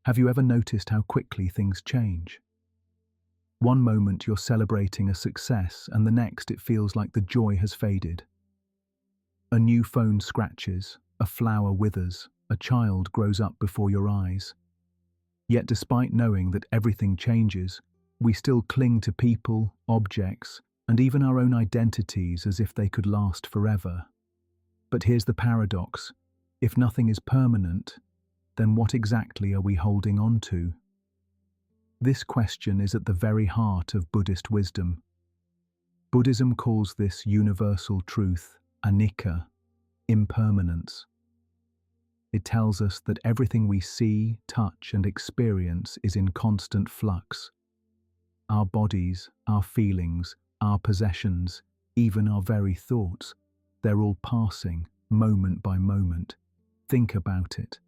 Have you ever noticed how quickly things change? One moment you're celebrating a success, and the next it feels like the joy has faded. A new phone scratches, a flower withers, a child grows up before your eyes. Yet despite knowing that everything changes, we still cling to people, objects, and even our own identities as if they could last forever. But here's the paradox. If nothing is permanent, then what exactly are we holding on to? This question is at the very heart of Buddhist wisdom. Buddhism calls this universal truth Anicca, impermanence. It tells us that everything we see, touch, and experience is in constant flux. Our bodies, our feelings, our possessions, even our very thoughts, they're all passing, moment by moment. Think about it.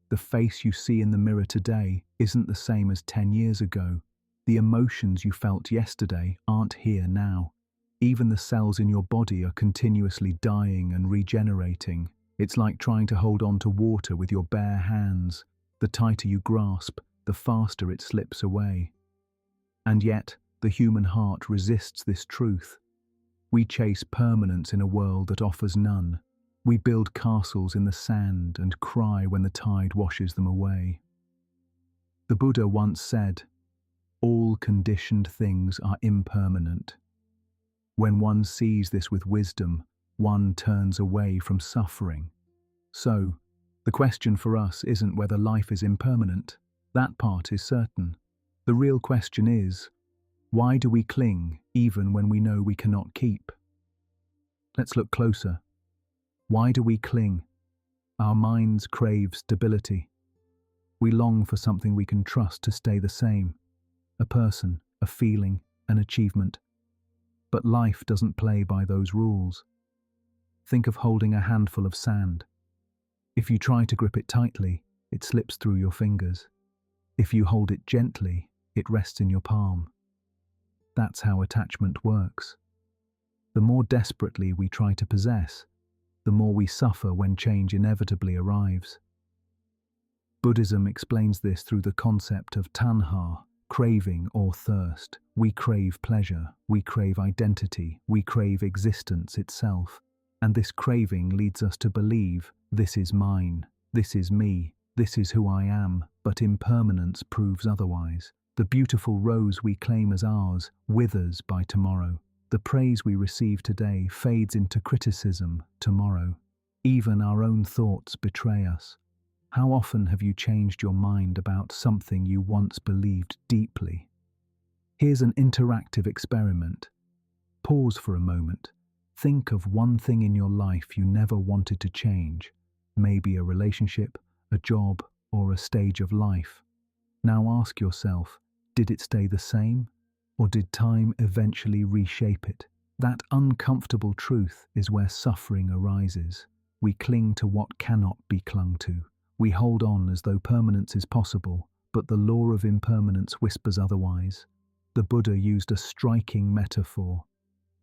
The face you see in the mirror today isn't the same as 10 years ago. The emotions you felt yesterday aren't here now. Even the cells in your body are continuously dying and regenerating. It's like trying to hold on to water with your bare hands. The tighter you grasp, the faster it slips away. And yet, the human heart resists this truth. We chase permanence in a world that offers none. We build castles in the sand and cry when the tide washes them away. The Buddha once said, "All conditioned things are impermanent." When one sees this with wisdom, one turns away from suffering. So, the question for us isn't whether life is impermanent. That part is certain. The real question is, why do we cling even when we know we cannot keep? Let's look closer. Why do we cling? Our minds crave stability. We long for something we can trust to stay the same. A person, a feeling, an achievement. But life doesn't play by those rules. Think of holding a handful of sand. If you try to grip it tightly, it slips through your fingers. If you hold it gently, it rests in your palm. That's how attachment works. The more desperately we try to possess, the more we suffer when change inevitably arrives. Buddhism explains this through the concept of tanha, craving or thirst. We crave pleasure, we crave identity, we crave existence itself. And this craving leads us to believe, this is mine, this is me, this is who I am, but impermanence proves otherwise. The beautiful rose we claim as ours withers by tomorrow. The praise we receive today fades into criticism tomorrow. Even our own thoughts betray us. How often have you changed your mind about something you once believed deeply? Here's an interactive experiment. Pause for a moment. Think of one thing in your life you never wanted to change. Maybe a relationship, a job, or a stage of life. Now ask yourself, did it stay the same? Or did time eventually reshape it? That uncomfortable truth is where suffering arises. We cling to what cannot be clung to. We hold on as though permanence is possible, but the law of impermanence whispers otherwise. The Buddha used a striking metaphor.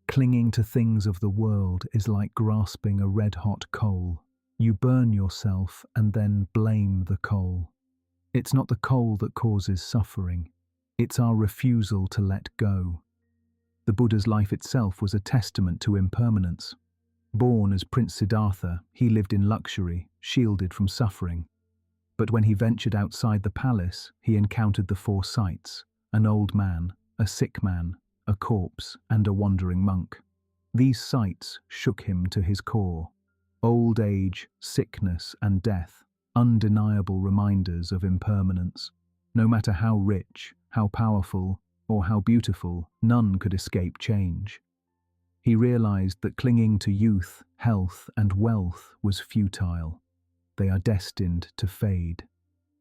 Clinging to things of the world is like grasping a red-hot coal. You burn yourself and then blame the coal. It's not the coal that causes suffering. It's our refusal to let go. The Buddha's life itself was a testament to impermanence. Born as Prince Siddhartha, he lived in luxury, shielded from suffering. But when he ventured outside the palace, he encountered the four sights: an old man, a sick man, a corpse, and a wandering monk. These sights shook him to his core. Old age, sickness, and death, undeniable reminders of impermanence. No matter how rich, how powerful, or how beautiful, none could escape change. He realized that clinging to youth, health, and wealth was futile. They are destined to fade.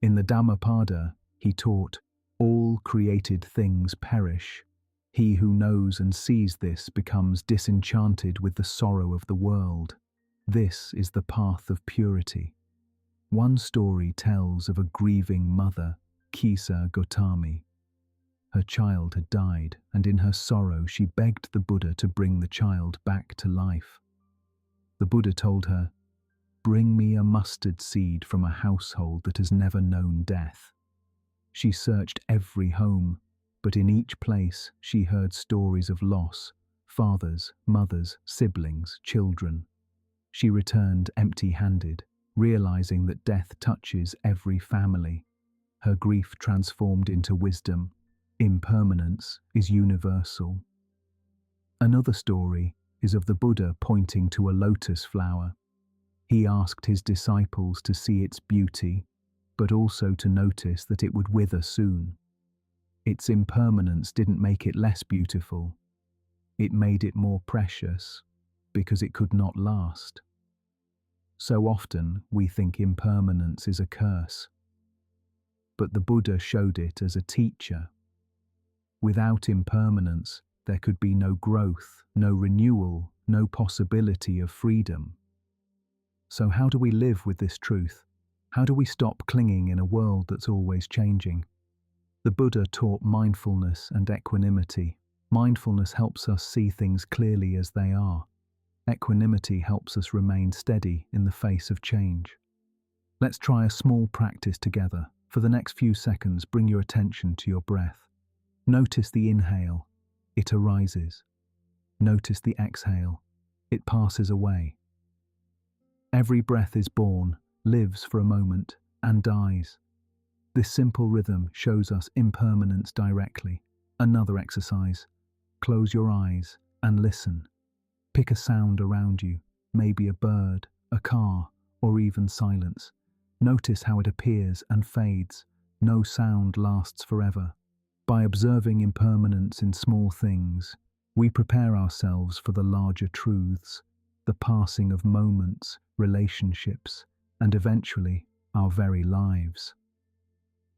In the Dhammapada, he taught, all created things perish. He who knows and sees this becomes disenchanted with the sorrow of the world. This is the path of purity. One story tells of a grieving mother, Kisa Gotami. Her child had died, and in her sorrow she begged the Buddha to bring the child back to life. The Buddha told her, "Bring me a mustard seed from a household that has never known death." She searched every home, but in each place she heard stories of loss: fathers, mothers, siblings, children. She returned empty-handed, realizing that death touches every family. Her grief transformed into wisdom. Impermanence is universal. Another story is of the Buddha pointing to a lotus flower. He asked his disciples to see its beauty, but also to notice that it would wither soon. Its impermanence didn't make it less beautiful. It made it more precious, because it could not last. So often we think impermanence is a curse, but the Buddha showed it as a teacher. Without impermanence, there could be no growth, no renewal, no possibility of freedom. So how do we live with this truth? How do we stop clinging in a world that's always changing? The Buddha taught mindfulness and equanimity. Mindfulness helps us see things clearly as they are. Equanimity helps us remain steady in the face of change. Let's try a small practice together. For the next few seconds, bring your attention to your breath. Notice the inhale. It arises. Notice the exhale. It passes away. Every breath is born, lives for a moment, and dies. This simple rhythm shows us impermanence directly. Another exercise. Close your eyes and listen. Pick a sound around you, maybe a bird, a car, or even silence. Notice how it appears and fades. No sound lasts forever. By observing impermanence in small things, we prepare ourselves for the larger truths, the passing of moments, relationships, and eventually our very lives.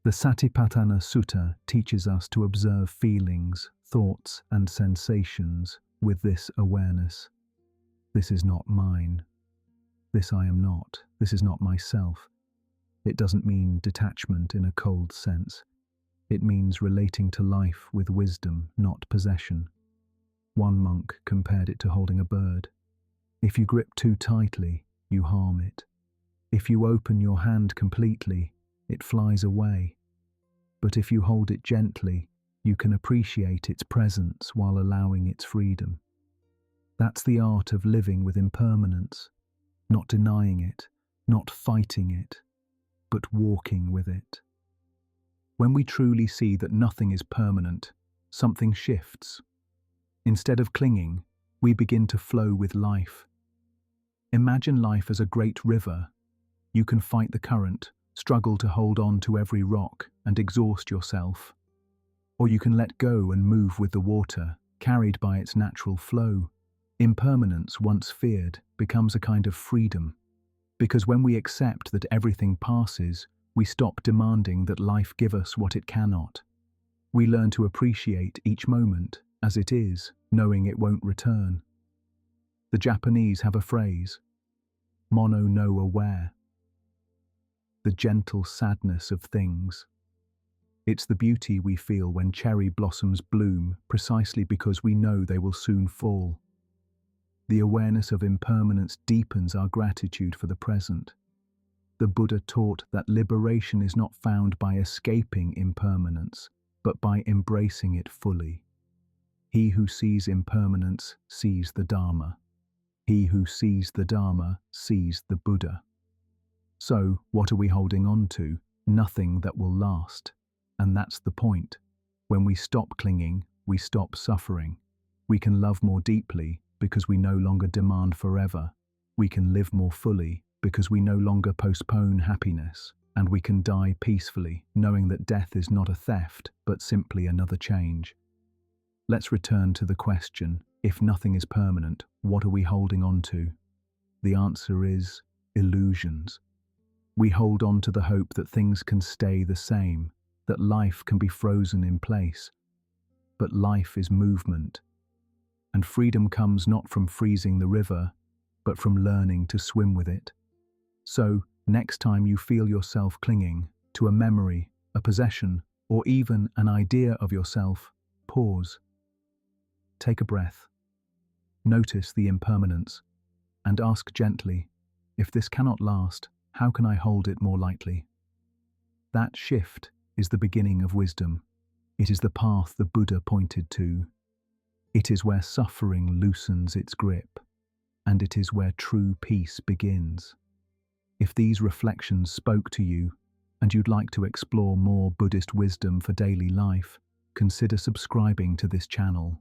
The Satipatthana Sutta teaches us to observe feelings, thoughts, and sensations with this awareness. This is not mine. This I am not. This is not myself. It doesn't mean detachment in a cold sense. It means relating to life with wisdom, not possession. One monk compared it to holding a bird. If you grip too tightly, you harm it. If you open your hand completely, it flies away. But if you hold it gently, you can appreciate its presence while allowing its freedom. That's the art of living with impermanence, not denying it, not fighting it, but walking with it. When we truly see that nothing is permanent, something shifts. Instead of clinging, we begin to flow with life. Imagine life as a great river. You can fight the current, struggle to hold on to every rock and exhaust yourself. Or you can let go and move with the water, carried by its natural flow. Impermanence, once feared, becomes a kind of freedom. Because when we accept that everything passes, we stop demanding that life give us what it cannot. We learn to appreciate each moment as it is, knowing it won't return. The Japanese have a phrase, mono no aware, the gentle sadness of things. It's the beauty we feel when cherry blossoms bloom precisely because we know they will soon fall. The awareness of impermanence deepens our gratitude for the present. The Buddha taught that liberation is not found by escaping impermanence, but by embracing it fully. He who sees impermanence sees the Dharma. He who sees the Dharma sees the Buddha. So, what are we holding on to? Nothing that will last. And that's the point. When we stop clinging, we stop suffering. We can love more deeply because we no longer demand forever. We can live more fully because we no longer postpone happiness. And we can die peacefully, knowing that death is not a theft, but simply another change. Let's return to the question, if nothing is permanent, what are we holding on to? The answer is illusions. We hold on to the hope that things can stay the same, that life can be frozen in place. But life is movement. And freedom comes not from freezing the river, but from learning to swim with it. So, next time you feel yourself clinging to a memory, a possession, or even an idea of yourself, pause. Take a breath. Notice the impermanence, and ask gently, if this cannot last, how can I hold it more lightly? That shift is the beginning of wisdom. It is the path the Buddha pointed to. It is where suffering loosens its grip, and it is where true peace begins. If these reflections spoke to you, and you'd like to explore more Buddhist wisdom for daily life, consider subscribing to this channel.